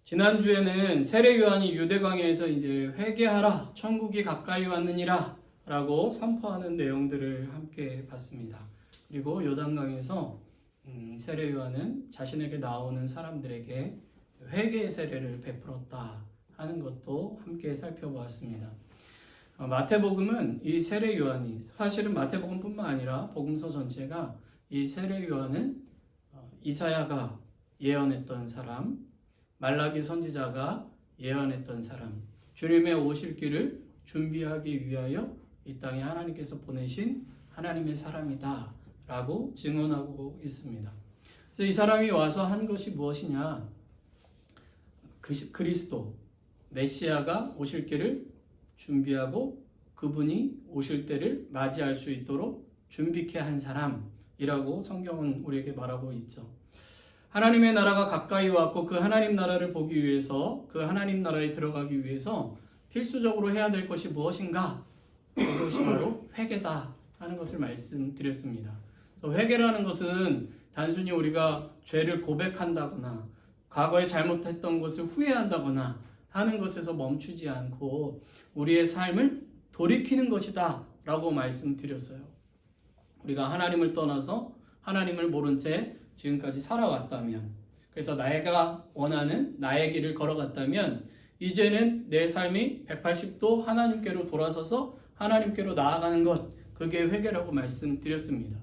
지난주에는 세례 요한이 유대광야에서 이제 회개하라, 천국이 가까이 왔느니라 라고 선포하는 내용들을 함께 봤습니다. 그리고 요단강에서 세례 요한은 자신에게 나오는 사람들에게 회개의 세례를 베풀었다 하는 것도 함께 살펴보았습니다. 마태복음은 이 세례 요한이, 사실은 마태복음뿐만 아니라 복음서 전체가 이 세례 요한은 이사야가 예언했던 사람, 말라기 선지자가 예언했던 사람, 주님의 오실 길을 준비하기 위하여 이 땅에 하나님께서 보내신 하나님의 사람이다 라고 증언하고 있습니다. 그래서 이 사람이 와서 한 것이 무엇이냐? 그리스도, 메시아가 오실 길을 준비하고 그분이 오실 때를 맞이할 수 있도록 준비케 한 사람이라고 성경은 우리에게 말하고 있죠. 하나님의 나라가 가까이 왔고 그 하나님 나라를 보기 위해서, 그 하나님 나라에 들어가기 위해서 필수적으로 해야 될 것이 무엇인가? 그것이 바로 회개다 하는 것을 말씀드렸습니다. 회개라는 것은 단순히 우리가 죄를 고백한다거나 과거에 잘못했던 것을 후회한다거나 하는 것에서 멈추지 않고 우리의 삶을 돌이키는 것이다 라고 말씀드렸어요. 우리가 하나님을 떠나서 하나님을 모른 채 지금까지 살아왔다면, 그래서 내가 원하는 나의 길을 걸어갔다면 이제는 내 삶이 180도 하나님께로 돌아서서 하나님께로 나아가는 것, 그게 회개라고 말씀드렸습니다.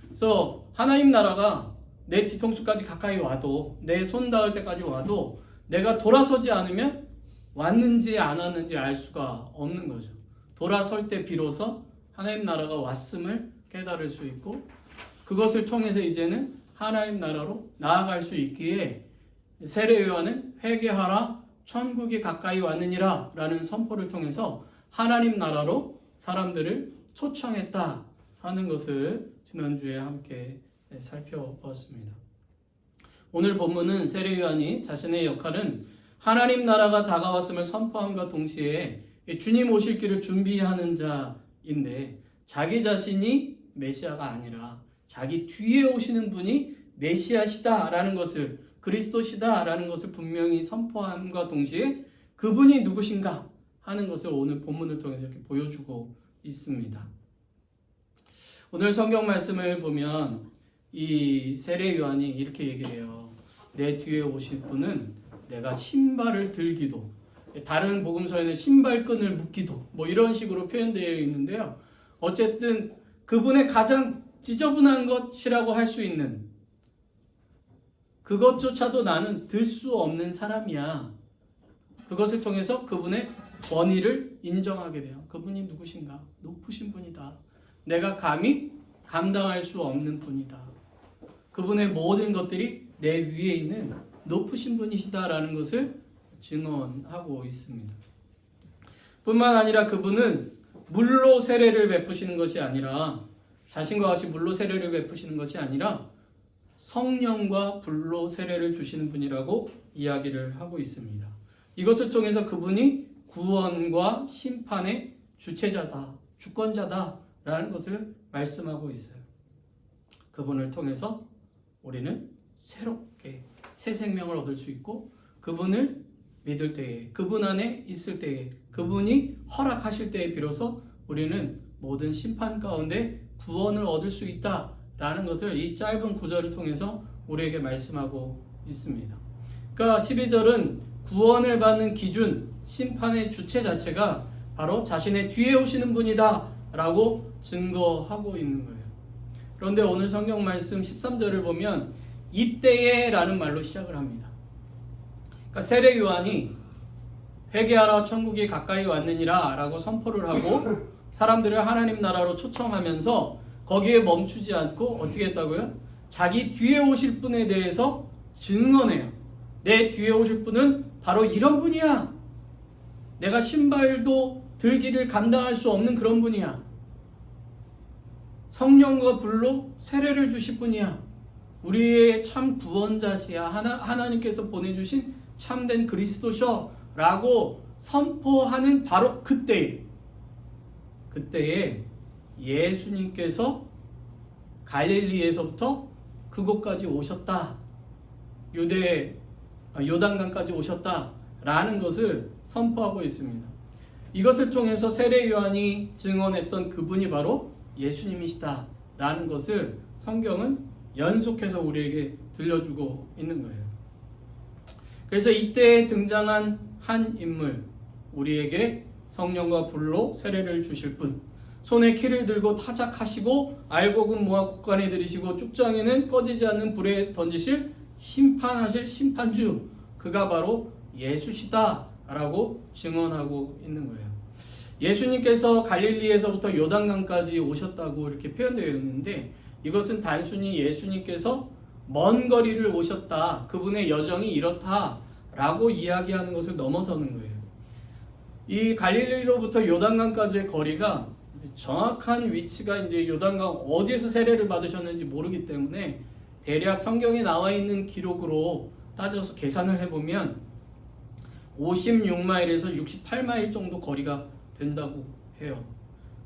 그래서 하나님 나라가 내 뒤통수까지 가까이 와도, 내 손 닿을 때까지 와도 내가 돌아서지 않으면 왔는지 안 왔는지 알 수가 없는 거죠. 돌아설 때 비로소 하나님 나라가 왔음을 깨달을 수 있고, 그것을 통해서 이제는 하나님 나라로 나아갈 수 있기에 세례 요한은 회개하라, 천국이 가까이 왔느니라 라는 선포를 통해서 하나님 나라로 사람들을 초청했다 하는 것을 지난주에 함께 살펴보았습니다. 오늘 본문은 세례 요한이 자신의 역할은 하나님 나라가 다가왔음을 선포함과 동시에 주님 오실 길을 준비하는 자인데, 자기 자신이 메시아가 아니라 자기 뒤에 오시는 분이 메시아시다라는 것을, 그리스도시다라는 것을 분명히 선포함과 동시에 그분이 누구신가 하는 것을 오늘 본문을 통해서 이렇게 보여주고 있습니다. 오늘 성경 말씀을 보면 이 세례 요한이 이렇게 얘기해요. 내 뒤에 오실 분은 내가 신발을 들기도, 다른 복음서에는 신발끈을 묶기도, 뭐 이런 식으로 표현되어 있는데요. 어쨌든 그분의 가장 지저분한 것이라고 할 수 있는 그것조차도 나는 들 수 없는 사람이야. 그것을 통해서 그분의 권위를 인정하게 돼요. 그분이 누구신가? 높으신 분이다. 내가 감히 감당할 수 없는 분이다. 그분의 모든 것들이 내 위에 있는 높으신 분이시다라는 것을 증언하고 있습니다. 뿐만 아니라 그분은 물로 세례를 베푸시는 것이 아니라, 자신과 같이 물로 세례를 베푸시는 것이 아니라 성령과 불로 세례를 주시는 분이라고 이야기를 하고 있습니다. 이것을 통해서 그분이 구원과 심판의 주체자다, 주권자다라는 것을 말씀하고 있어요. 그분을 통해서 우리는 새롭게 새 생명을 얻을 수 있고, 그분을 믿을 때에, 그분 안에 있을 때에, 그분이 허락하실 때에 비로소 우리는 모든 심판 가운데 구원을 얻을 수 있다라는 것을 이 짧은 구절을 통해서 우리에게 말씀하고 있습니다. 그러니까 12절은 구원을 받는 기준, 심판의 주체 자체가 바로 자신의 뒤에 오시는 분이다 라고 증거하고 있는 거예요. 그런데 오늘 성경 말씀 13절을 보면 이때에 라는 말로 시작을 합니다. 그러니까 세례 요한이 회개하라, 천국이 가까이 왔느니라 라고 선포를 하고 사람들을 하나님 나라로 초청하면서 거기에 멈추지 않고 어떻게 했다고요? 자기 뒤에 오실 분에 대해서 증언해요. 내 뒤에 오실 분은 바로 이런 분이야. 내가 신발도 들기를 감당할 수 없는 그런 분이야. 성령과 불로 세례를 주실 분이야. 우리의 참 구원자시야. 하나님께서 보내주신 참된 그리스도셔 라고 선포하는 바로 그때에 예수님께서 갈릴리에서부터 그곳까지 오셨다. 유대 요단강까지 오셨다라는 것을 선포하고 있습니다. 이것을 통해서 세례 요한이 증언했던 그분이 바로 예수님이시다라는 것을 성경은 연속해서 우리에게 들려주고 있는 거예요. 그래서 이때 등장한 한 인물, 우리에게 성령과 불로 세례를 주실 분, 손에 키를 들고 타작하시고 알곡은 모아 곡간에 들이시고 쭉정에는 꺼지지 않는 불에 던지실 심판하실 심판주, 그가 바로 예수시다라고 증언하고 있는 거예요. 예수님께서 갈릴리에서부터 요단강까지 오셨다고 이렇게 표현되어 있는데, 이것은 단순히 예수님께서 먼 거리를 오셨다, 그분의 여정이 이렇다라고 이야기하는 것을 넘어서는 거예요. 이 갈릴리로부터 요단강까지의 거리가 정확한 위치가 이제 요단강 어디에서 세례를 받으셨는지 모르기 때문에 대략 성경에 나와 있는 기록으로 따져서 계산을 해보면 56마일에서 68마일 정도 거리가 된다고 해요.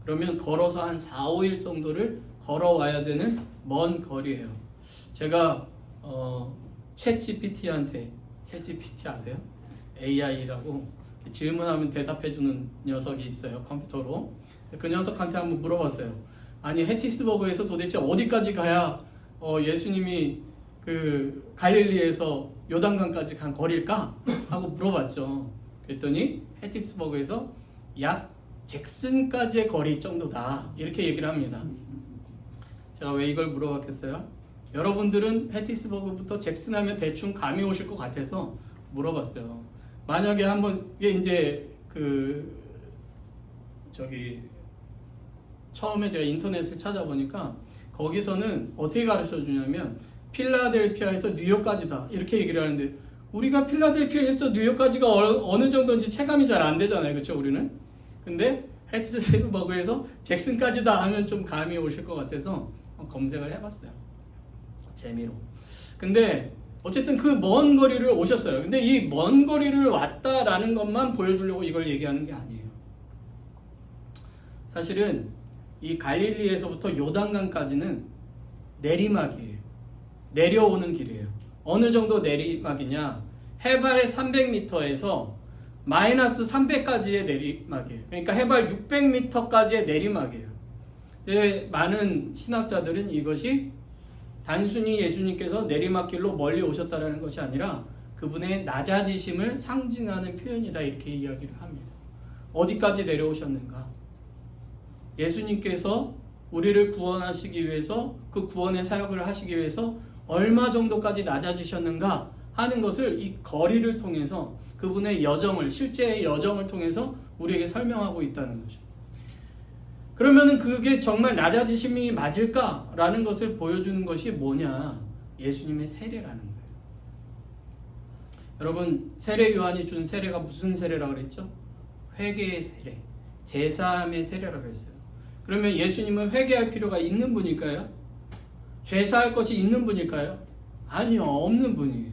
그러면 걸어서 한 4, 5일 정도를 걸어와야 되는 먼 거리예요. 제가 챗GPT한테, 챗GPT 아세요? AI라고 질문하면 대답해주는 녀석이 있어요, 컴퓨터로. 그 녀석한테 한번 물어봤어요. 아니, 해티스버그에서 도대체 어디까지 가야 예수님이 그 갈릴리에서 요단강까지 간 거리일까? 하고 물어봤죠. 그랬더니 해티스버그에서 약 잭슨까지의 거리 정도다, 이렇게 얘기를 합니다. 제가 왜 이걸 물어봤겠어요? 여러분들은 해티스버그부터 잭슨 하면 대충 감이 오실 것 같아서 물어봤어요. 만약에 한번 이제 처음에 제가 인터넷을 찾아보니까 거기서는 어떻게 가르쳐 주냐면 필라델피아에서 뉴욕까지다, 이렇게 얘기를 하는데, 우리가 필라델피아에서 뉴욕까지가 어느 정도인지 체감이 잘 안 되잖아요, 그렇죠? 우리는. 근데 해티스버그에서 잭슨까지다 하면 좀 감이 오실 것 같아서 검색을 해봤어요, 재미로. 근데 어쨌든 그 먼 거리를 오셨어요. 근데 이 먼 거리를 왔다라는 것만 보여주려고 이걸 얘기하는 게 아니에요. 사실은 이 갈릴리에서부터 요단강까지는 내리막이에요. 내려오는 길이에요. 어느 정도 내리막이냐? 해발 300m에서 마이너스 300까지의 내리막이에요. 그러니까 해발 600m까지의 내리막이에요. 많은 신학자들은 이것이 단순히 예수님께서 내리막길로 멀리 오셨다는 것이 아니라 그분의 낮아지심을 상징하는 표현이다, 이렇게 이야기를 합니다. 어디까지 내려오셨는가? 예수님께서 우리를 구원하시기 위해서, 그 구원의 사역을 하시기 위해서 얼마 정도까지 낮아지셨는가 하는 것을 이 거리를 통해서, 그분의 여정을, 실제의 여정을 통해서 우리에게 설명하고 있다는 거죠. 그러면 그게 정말 낮아지심이 맞을까라는 것을 보여주는 것이 뭐냐? 예수님의 세례라는 거예요. 여러분, 세례 요한이 준 세례가 무슨 세례라고 그랬죠? 회개의 세례, 제사함의 세례라고 했어요. 그러면 예수님은 회개할 필요가 있는 분일까요? 죄사할 것이 있는 분일까요? 아니요, 없는 분이에요.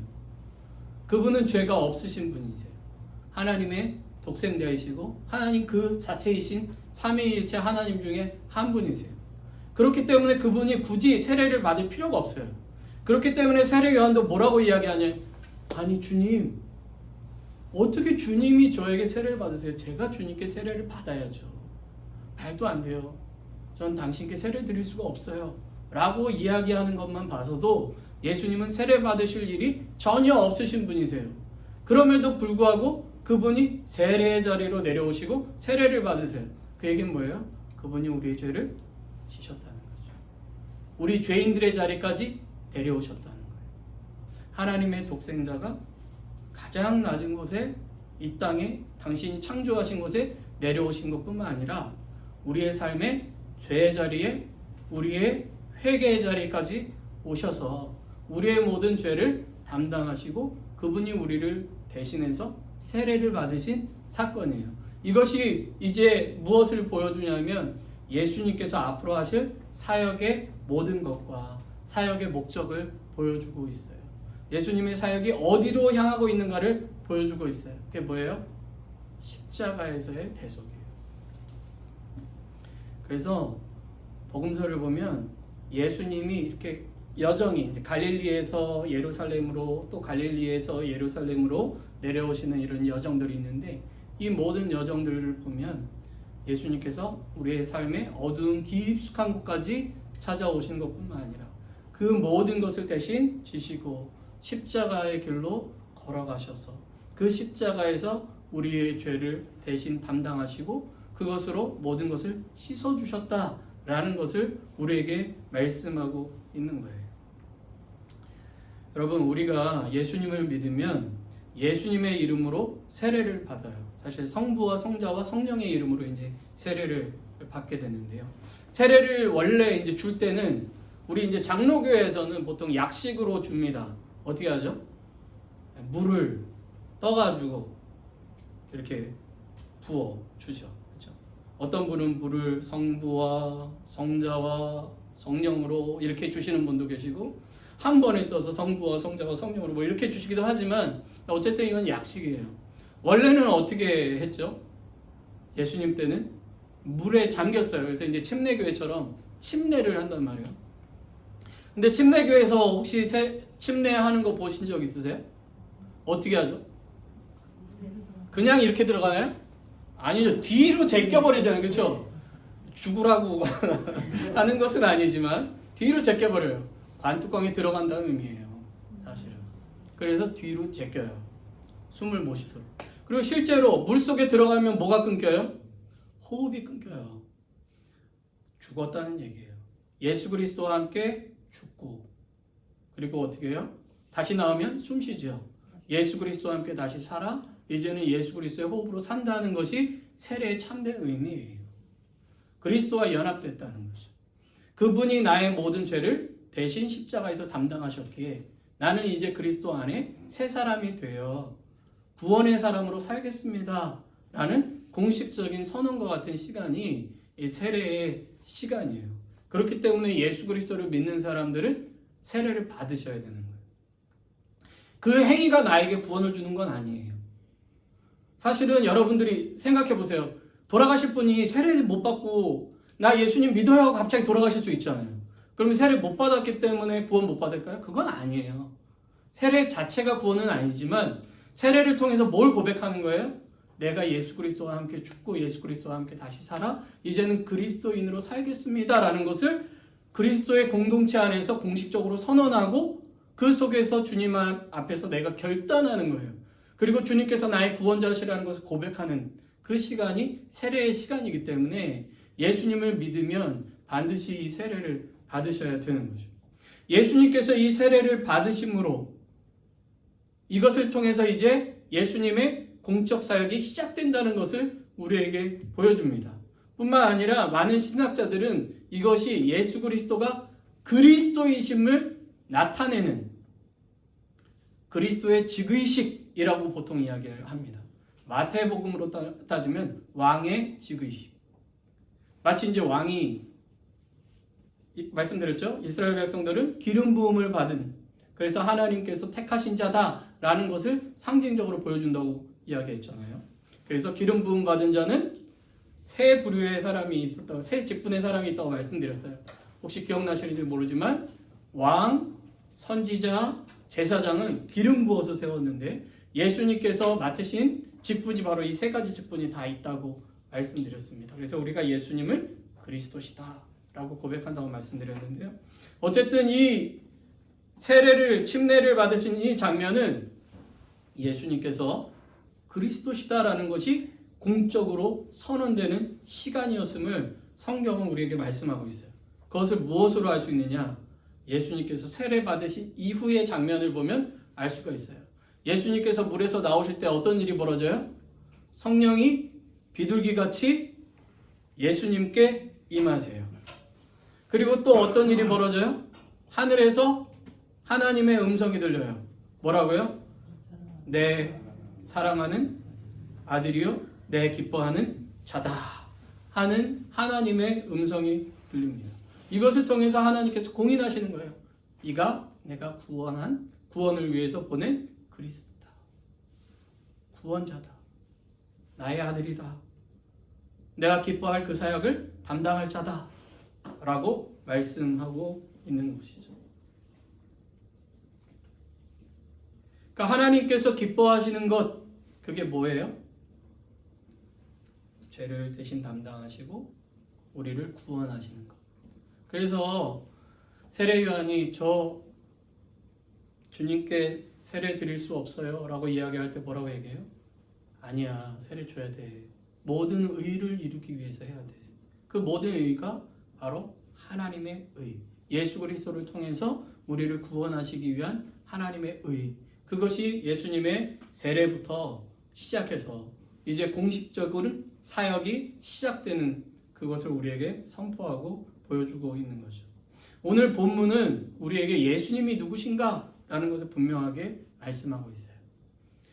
그분은 죄가 없으신 분이세요. 하나님의 독생자이시고 하나님 그 자체이신 삼위일체 하나님 중에 한 분이세요. 그렇기 때문에 그분이 굳이 세례를 받을 필요가 없어요. 그렇기 때문에 세례 요한도 뭐라고 이야기하냐? 아니, 주님, 어떻게 주님이 저에게 세례를 받으세요? 제가 주님께 세례를 받아야죠. 말도 안 돼요. 전 당신께 세례 드릴 수가 없어요, 라고 이야기하는 것만 봐서도 예수님은 세례 받으실 일이 전혀 없으신 분이세요. 그럼에도 불구하고 그분이 세례의 자리로 내려오시고 세례를 받으세요. 그 얘기는 뭐예요? 그분이 우리의 죄를 지셨다는 거죠. 우리 죄인들의 자리까지 데려오셨다는 거예요. 하나님의 독생자가 가장 낮은 곳에, 이 땅에 당신이 창조하신 곳에 내려오신 것뿐만 아니라 우리의 삶의 죄의 자리에, 우리의 회개의 자리까지 오셔서 우리의 모든 죄를 담당하시고 그분이 우리를 대신해서 세례를 받으신 사건이에요. 이것이 이제 무엇을 보여주냐면 예수님께서 앞으로 하실 사역의 모든 것과 사역의 목적을 보여주고 있어요. 예수님의 사역이 어디로 향하고 있는가를 보여주고 있어요. 그게 뭐예요? 십자가에서의 대속이에요. 그래서 복음서를 보면 예수님이 이렇게 여정이 이제 갈릴리에서 예루살렘으로 또 갈릴리에서 예루살렘으로 내려오시는 이런 여정들이 있는데 이 모든 여정들을 보면 예수님께서 우리의 삶에 어두운 깊숙한 곳까지 찾아오신 것뿐만 아니라 그 모든 것을 대신 지시고 십자가의 길로 걸어가셔서 그 십자가에서 우리의 죄를 대신 담당하시고 그것으로 모든 것을 씻어주셨다라는 것을 우리에게 말씀하고 있는 거예요. 여러분, 우리가 예수님을 믿으면 예수님의 이름으로 세례를 받아요. 사실 성부와 성자와 성령의 이름으로 이제 세례를 받게 되는데요. 세례를 원래 이제 줄 때는 우리 이제 장로교에서는 보통 약식으로 줍니다. 어떻게 하죠? 물을 떠가지고 이렇게 부어 주죠. 그렇죠? 어떤 분은 물을 성부와 성자와 성령으로 이렇게 주시는 분도 계시고 한 번에 떠서 성부와 성자와 성령으로 뭐 이렇게 주시기도 하지만 어쨌든 이건 약식이에요. 원래는 어떻게 했죠? 예수님 때는 물에 잠겼어요. 그래서 이제 침례교회처럼 침례를 한단 말이에요. 근데 침례교회에서 혹시 침례하는 거 보신 적 있으세요? 어떻게 하죠? 그냥 이렇게 들어가나요? 아니죠. 뒤로 제껴버리잖아요. 그렇죠? 죽으라고 하는 것은 아니지만 뒤로 제껴버려요. 관뚜껑에 들어간다는 의미예요. 사실은. 그래서 뒤로 제껴요. 숨을 못 쉬도록. 그리고 실제로 물속에 들어가면 뭐가 끊겨요? 호흡이 끊겨요. 죽었다는 얘기예요. 예수 그리스도와 함께 죽고 그리고 어떻게 해요? 다시 나오면 숨 쉬죠. 예수 그리스도와 함께 다시 살아 이제는 예수 그리스도의 호흡으로 산다는 것이 세례의 참된 의미예요. 그리스도와 연합됐다는 거죠. 그분이 나의 모든 죄를 대신 십자가에서 담당하셨기에 나는 이제 그리스도 안에 새 사람이 되어 구원의 사람으로 살겠습니다. 라는 공식적인 선언과 같은 시간이 이 세례의 시간이에요. 그렇기 때문에 예수 그리스도를 믿는 사람들은 세례를 받으셔야 되는 거예요. 그 행위가 나에게 구원을 주는 건 아니에요. 사실은 여러분들이 생각해 보세요. 돌아가실 분이 세례를 못 받고 나 예수님 믿어요 하고 갑자기 돌아가실 수 있잖아요. 그러면 세례 못 받았기 때문에 구원 못 받을까요? 그건 아니에요. 세례 자체가 구원은 아니지만 세례를 통해서 뭘 고백하는 거예요? 내가 예수 그리스도와 함께 죽고 예수 그리스도와 함께 다시 살아 이제는 그리스도인으로 살겠습니다 라는 것을 그리스도의 공동체 안에서 공식적으로 선언하고 그 속에서 주님 앞에서 내가 결단하는 거예요. 그리고 주님께서 나의 구원자시라는 것을 고백하는 그 시간이 세례의 시간이기 때문에 예수님을 믿으면 반드시 이 세례를 받으셔야 되는 거죠. 예수님께서 이 세례를 받으심으로 이것을 통해서 이제 예수님의 공적 사역이 시작된다는 것을 우리에게 보여줍니다. 뿐만 아니라 많은 신학자들은 이것이 예수 그리스도가 그리스도이심을 나타내는 그리스도의 즉위식이라고 보통 이야기를 합니다. 마태복음으로 따지면 왕의 즉위식. 마치 이제 왕이 말씀드렸죠. 이스라엘 백성들은 기름 부음을 받은 그래서 하나님께서 택하신 자다라는 것을 상징적으로 보여준다고 이야기했잖아요. 그래서 기름 부음 받은 자는 세 부류의 사람이 있었다고, 세 직분의 사람이 있다고 말씀드렸어요. 혹시 기억나시는지 모르지만 왕, 선지자, 제사장은 기름 부어서 세웠는데 예수님께서 맡으신 직분이 바로 이 세 가지 직분이 다 있다고 말씀드렸습니다. 그래서 우리가 예수님을 그리스도시다 라고 고백한다고 말씀드렸는데요. 어쨌든 이 세례를 침례를 받으신 이 장면은 예수님께서 그리스도시다라는 것이 공적으로 선언되는 시간이었음을 성경은 우리에게 말씀하고 있어요. 그것을 무엇으로 알 수 있느냐? 예수님께서 세례 받으신 이후의 장면을 보면 알 수가 있어요. 예수님께서 물에서 나오실 때 어떤 일이 벌어져요? 성령이 비둘기같이 예수님께 임하세요. 그리고 또 어떤 일이 벌어져요? 하늘에서 하나님의 음성이 들려요. 뭐라고요? 내 사랑하는 아들이요 내 기뻐하는 자다 하는 하나님의 음성이 들립니다. 이것을 통해서 하나님께서 공인하시는 거예요. 이가 내가 구원을 위해서 보낸 그리스도다. 구원자다. 나의 아들이다. 내가 기뻐할 그 사역을 담당할 자다. 라고 말씀하고 있는 것이죠. 그러니까 하나님께서 기뻐하시는 것, 그게 뭐예요? 죄를 대신 담당하시고 우리를 구원하시는 것. 그래서 세례요한이 저 주님께 세례 드릴 수 없어요 라고 이야기할 때 뭐라고 얘기해요? 아니야, 세례 줘야 돼. 모든 의를 이루기 위해서 해야 돼. 그 모든 의가 바로 하나님의 의, 예수 그리스도를 통해서 우리를 구원하시기 위한 하나님의 의, 그것이 예수님의 세례부터 시작해서 이제 공식적으로 사역이 시작되는 그것을 우리에게 선포하고 보여주고 있는 거죠. 오늘 본문은 우리에게 예수님이 누구신가? 라는 것을 분명하게 말씀하고 있어요.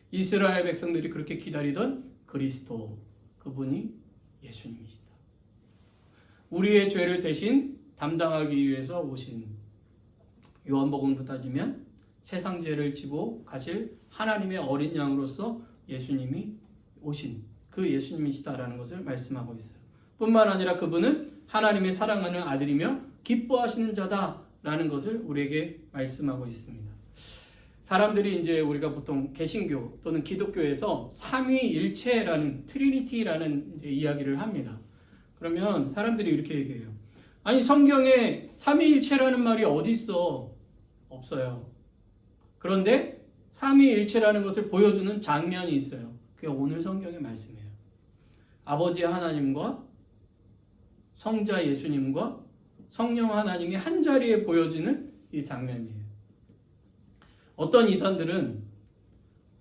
이스라엘 백성들이 그렇게 기다리던 그리스도, 그분이 예수님이시다. 우리의 죄를 대신 담당하기 위해서 오신, 요한복음으로 따지면 세상 죄를 지고 가실 하나님의 어린 양으로서 예수님이 오신 그 예수님이시다라는 것을 말씀하고 있어요. 뿐만 아니라 그분은 하나님의 사랑하는 아들이며 기뻐하시는 자다라는 것을 우리에게 말씀하고 있습니다. 사람들이 이제 우리가 보통 개신교 또는 기독교에서 삼위일체라는 트리니티라는 이야기를 합니다. 그러면 사람들이 이렇게 얘기해요. 아니 성경에 삼위일체라는 말이 어디 있어? 없어요. 그런데 삼위일체라는 것을 보여주는 장면이 있어요. 그게 오늘 성경의 말씀이에요. 아버지 하나님과 성자 예수님과 성령 하나님이 한 자리에 보여지는 이 장면이에요. 어떤 이단들은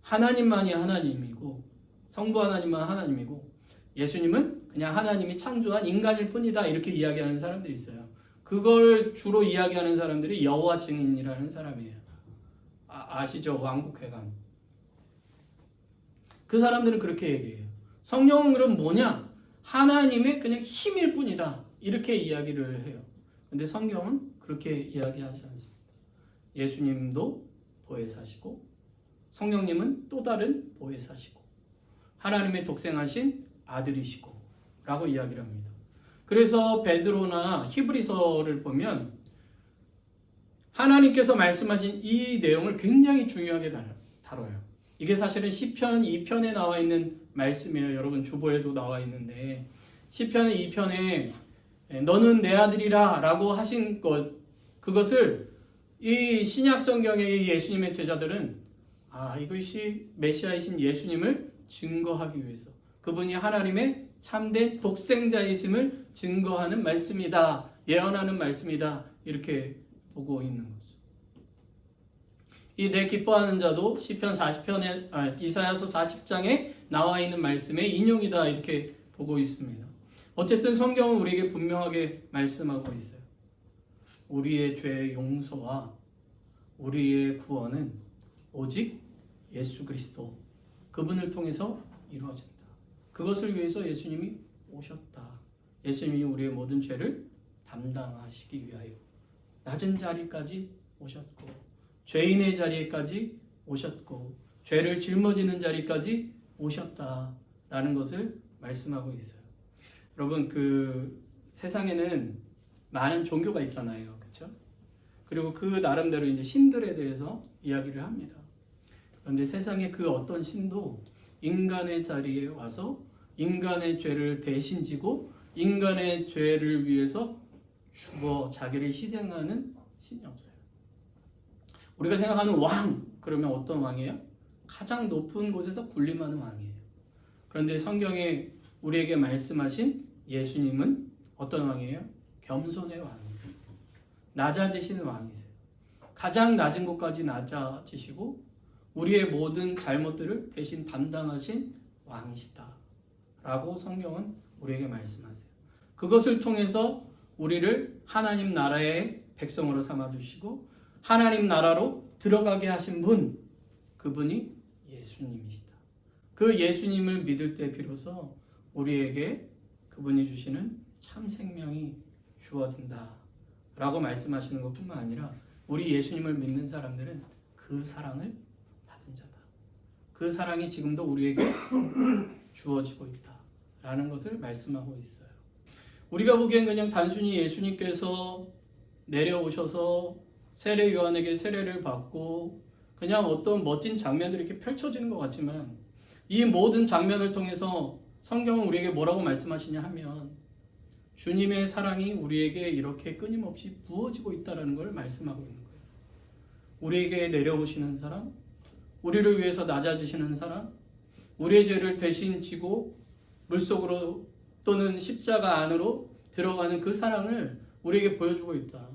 하나님만이 하나님이고 성부 하나님만 하나님이고 예수님은 그냥 하나님이 창조한 인간일 뿐이다 이렇게 이야기하는 사람들이 있어요. 그걸 주로 이야기하는 사람들이 여호와 증인이라는 사람이에요. 아시죠? 왕국회관. 그 사람들은 그렇게 얘기해요. 성령은 그럼 뭐냐? 하나님의 그냥 힘일 뿐이다 이렇게 이야기를 해요. 근데 성경은 그렇게 이야기하지 않습니다. 예수님도 보혜사시고 성령님은 또 다른 보혜사시고 하나님의 독생하신 아들이시고 라고 이야기를 합니다. 그래서 베드로나 히브리서를 보면 하나님께서 말씀하신 이 내용을 굉장히 중요하게 다뤄요. 이게 사실은 시편 2편에 나와 있는 말씀이에요. 여러분 주보에도 나와 있는데 시편 2편에 너는 내 아들이라 라고 하신 것, 그것을 이 신약 성경의 예수님의 제자들은 이것이 메시아이신 예수님을 증거하기 위해서 그분이 하나님의 참된 독생자이심을 증거하는 말씀이다, 예언하는 말씀이다 이렇게 보고 있는 거죠. 이 내 기뻐하는 자도 시편 40편에 이사야서 40장에 나와 있는 말씀의 인용이다 이렇게 보고 있습니다. 어쨌든 성경은 우리에게 분명하게 말씀하고 있어요. 우리의 죄의 용서와 우리의 구원은 오직 예수 그리스도 그분을 통해서 이루어진다. 그것을 위해서 예수님이 오셨다. 예수님이 우리의 모든 죄를 담당하시기 위하여 낮은 자리까지 오셨고 죄인의 자리에까지 오셨고 죄를 짊어지는 자리까지 오셨다라는 것을 말씀하고 있어요. 여러분 그 세상에는 많은 종교가 있잖아요. 그렇죠? 그리고 그 나름대로 이제 신들에 대해서 이야기를 합니다. 그런데 세상의 그 어떤 신도 인간의 자리에 와서 인간의 죄를 대신 지고 인간의 죄를 위해서 죽어 자기를 희생하는 신이 없어요. 우리가 생각하는 왕, 그러면 어떤 왕이에요? 가장 높은 곳에서 군림하는 왕이에요. 그런데 성경에 우리에게 말씀하신 예수님은 어떤 왕이에요? 겸손의 왕이세요. 낮아지시는 왕이세요. 가장 낮은 곳까지 낮아지시고 우리의 모든 잘못들을 대신 담당하신 왕이시다 라고 성경은 우리에게 말씀하세요. 그것을 통해서 우리를 하나님 나라의 백성으로 삼아주시고 하나님 나라로 들어가게 하신 분, 그분이 예수님이시다. 그 예수님을 믿을 때 비로소 우리에게 그분이 주시는 참 생명이 주어진다 라고 말씀하시는 것뿐만 아니라 우리 예수님을 믿는 사람들은 그 사랑을 받은 자다. 그 사랑이 지금도 우리에게 주어지고 있다 라는 것을 말씀하고 있어요. 우리가 보기엔 그냥 단순히 예수님께서 내려오셔서 세례 요한에게 세례를 받고 그냥 어떤 멋진 장면들이 이렇게 펼쳐지는 것 같지만 이 모든 장면을 통해서 성경은 우리에게 뭐라고 말씀하시냐 하면 주님의 사랑이 우리에게 이렇게 끊임없이 부어지고 있다는 걸 말씀하고 있는 거예요. 우리에게 내려오시는 사랑, 우리를 위해서 낮아지시는 사랑, 우리의 죄를 대신 지고 물속으로 또는 십자가 안으로 들어가는 그 사랑을 우리에게 보여주고 있다.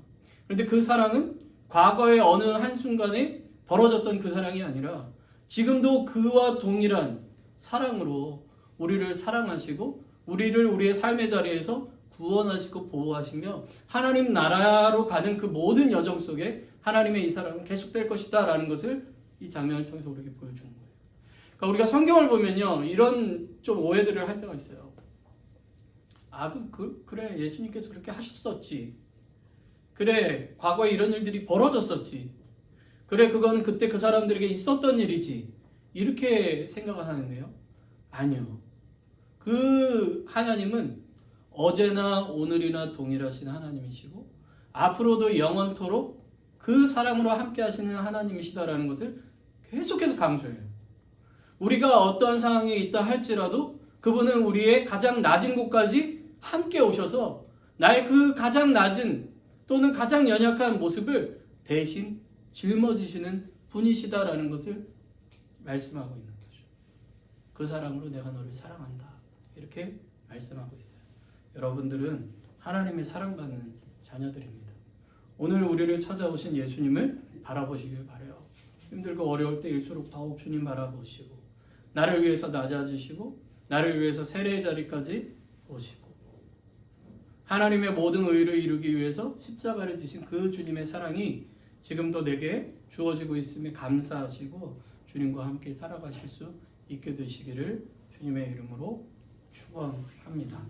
그런데 그 사랑은 과거의 어느 한순간에 벌어졌던 그 사랑이 아니라 지금도 그와 동일한 사랑으로 우리를 사랑하시고 우리를 우리의 삶의 자리에서 구원하시고 보호하시며 하나님 나라로 가는 그 모든 여정 속에 하나님의 이 사랑은 계속될 것이다 라는 것을 이 장면을 통해서 우리에게 보여주는 거예요. 그러니까 우리가 성경을 보면요 이런 좀 오해들을 할 때가 있어요. 그래 예수님께서 그렇게 하셨었지. 그래 과거에 이런 일들이 벌어졌었지. 그래 그거는 그때 그 사람들에게 있었던 일이지. 이렇게 생각을 하는데요. 아니요. 그 하나님은 어제나 오늘이나 동일하신 하나님이시고 앞으로도 영원토록 그 사랑으로 함께 하시는 하나님이시다라는 것을 계속해서 강조해요. 우리가 어떠한 상황에 있다 할지라도 그분은 우리의 가장 낮은 곳까지 함께 오셔서 나의 그 가장 낮은 또는 가장 연약한 모습을 대신 짊어지시는 분이시다라는 것을 말씀하고 있는 거죠. 그 사랑으로 내가 너를 사랑한다. 이렇게 말씀하고 있어요. 여러분들은 하나님의 사랑받는 자녀들입니다. 오늘 우리를 찾아오신 예수님을 바라보시길 바라요. 힘들고 어려울 때일수록 더욱 주님 바라보시고 나를 위해서 낮아지시고 나를 위해서 세례의 자리까지 오시고 하나님의 모든 의를 이루기 위해서 십자가를 지신 그 주님의 사랑이 지금도 내게 주어지고 있음에 감사하시고 주님과 함께 살아가실 수 있게 되시기를 주님의 이름으로 축원합니다.